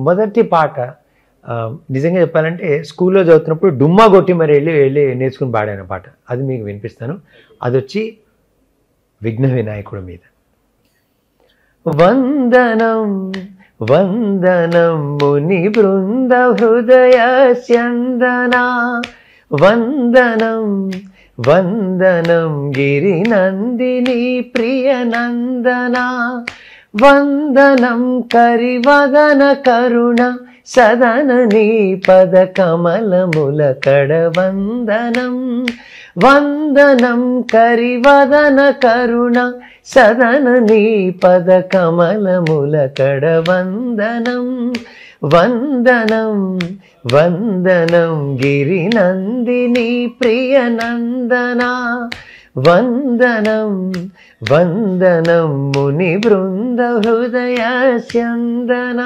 మొదటి పాట నిజంగా చెప్పాలంటే స్కూల్లో చదువుతున్నప్పుడు డుమ్మా కొట్టి మరి వెళ్ళి నేర్చుకుని పాడాను పాట. అది మీకు వినిపిస్తాను. అదొచ్చి విఘ్న వినాయకుడి మీద. వందనం వందనం ముని బృంద హృదయ స్యందన, వందనం వందనం గిరి నందిని ప్రియ నందన, వందనం కరివదన కరుణ సదన నీ పద కమలముల కడ, వందనం వందనం కరివదన కరుణ సదన నీ పద కమలముల కడ, వందనం వందనం వందనం గిరి నందిని ప్రియ నందన, వందనం వందనం ముని బృంద హృదయ స్యందన.